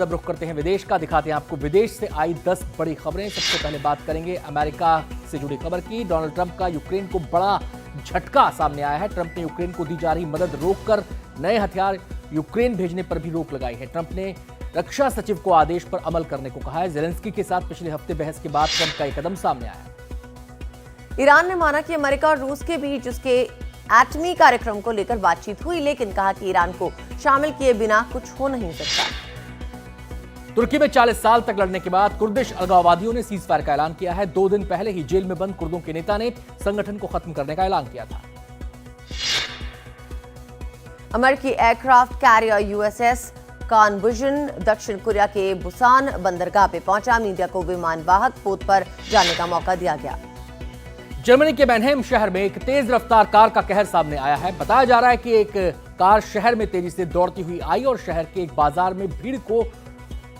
अब रुख करते हैं विदेश का, दिखाते हैं आपको विदेश से आई 10 बड़ी खबरें। सबसे पहले बात करेंगे अमेरिका से जुड़ी खबर की। डोनाल्ड ट्रंप का यूक्रेन को बड़ा झटका सामने आया है। ट्रंप ने यूक्रेन को दी जा रही मदद रोककर नए हथियार यूक्रेन भेजने पर भी रोक लगाई है। ट्रंप ने रक्षा सचिव को आदेश पर अमल करने को कहा है। जेलेंस्की के साथ पिछले हफ्ते बहस के बाद ट्रंप का यह कदम सामने आया है। ईरान ने माना कि अमेरिका और रूस के बीच उसके एटमी कार्यक्रम को लेकर बातचीत हुई, लेकिन कहा कि ईरान को शामिल किए बिना कुछ हो नहीं सकता। तुर्की में 40 साल तक लड़ने के बाद कुर्दिश अलगाववादियों ने सीज फायर का ऐलान किया है। 2 दिन पहले ही जेल में बंद कुर्दों के नेता ने संगठन को खत्म करने का ऐलान किया था। अमेरिकी एयरक्राफ्ट कैरियर यूएसएस कॉनबुजन दक्षिण कोरिया के बुसान बंदरगाह पे पहुंचा। मीडिया को विमानवाहक पोत पर जाने का मौका दिया गया। जर्मनी के मैनहेम शहर में एक तेज रफ्तार कार का कहर सामने आया है। बताया जा रहा है कि एक कार शहर में तेजी से दौड़ती हुई आई और शहर के एक बाजार में भीड़ को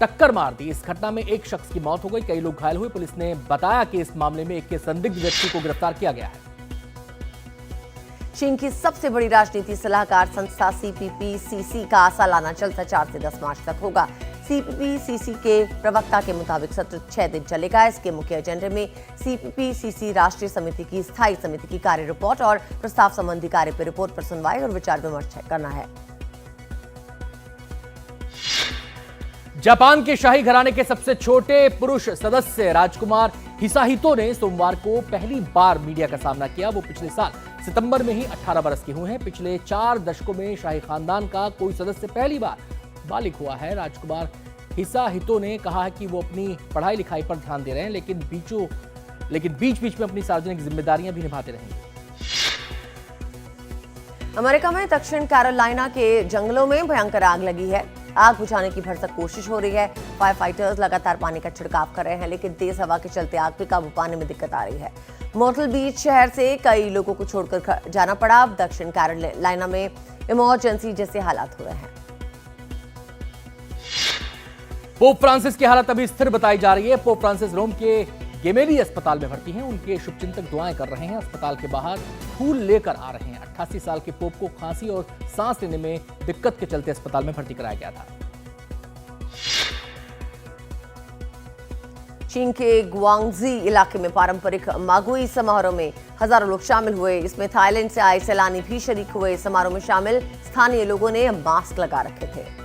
टक्कर मार दी। इस घटना में एक शख्स की मौत हो गई, कई लोग घायल हुए। पुलिस ने बताया कि इस मामले में एक संदिग्ध व्यक्ति को गिरफ्तार किया गया है। चीन की सबसे बड़ी राजनीति सलाहकार संस्था सीपीपी-सीसी का सालाना जलसा 4 से 10 मार्च तक होगा। सीपीपी-सीसी के प्रवक्ता के मुताबिक सत्र 6 दिन चलेगा। इसके मुख्य एजेंडे में सीपीपी-सीसी राष्ट्रीय समिति की स्थायी समिति की कार्य रिपोर्ट और प्रस्ताव संबंधी कार्य पर रिपोर्ट पर सुनवाई और विचार विमर्श करना है। जापान के शाही घराने के सबसे छोटे पुरुष सदस्य राजकुमार हिसाहितो ने सोमवार को पहली बार मीडिया का सामना किया। वो पिछले साल सितंबर में ही 18 बरस के हुए हैं। पिछले 4 दशकों में शाही खानदान का कोई सदस्य पहली बार बालिग हुआ है। राजकुमार हिसाहितो ने कहा है कि वो अपनी पढ़ाई लिखाई पर ध्यान दे रहे हैं, लेकिन बीच बीच में अपनी सार्वजनिक जिम्मेदारियां भी निभाते रहेंगे। अमेरिका में दक्षिण कैरोलिना के जंगलों में भयंकर आग लगी है। आग बुझाने की भरसक कोशिश हो रही है। फायर फाइटर्स लगातार पानी का छिड़काव कर रहे हैं, लेकिन तेज हवा के चलते आग पे काबू पाने में दिक्कत आ रही है। मॉर्टल बीच शहर से कई लोगों को छोड़कर जाना पड़ा। अब दक्षिण कैरोलिना में इमरजेंसी जैसे हालात हो रहे हैं। पोप फ्रांसिस की हालत अभी स्थिर बताई जा रही है। पोप फ्रांसिस रोम के गेमेली अस्पताल में भर्ती हैं। उनके शुभचिंतक दुआएं कर रहे हैं। अस्पताल के बाहर फूल लेकर आ रहे हैं। 88 साल के पोप को खांसी और सांस लेने में दिक्कत के चलते अस्पताल में भर्ती कराया गया था। चीन के गुआंगजी इलाके में पारंपरिक मागुई समारोह में हजारों लोग शामिल हुए। इसमें थाईलैंड से आए सैलानी भी शरीक हुए। समारोह में शामिल स्थानीय लोगों ने मास्क लगा रखे थे।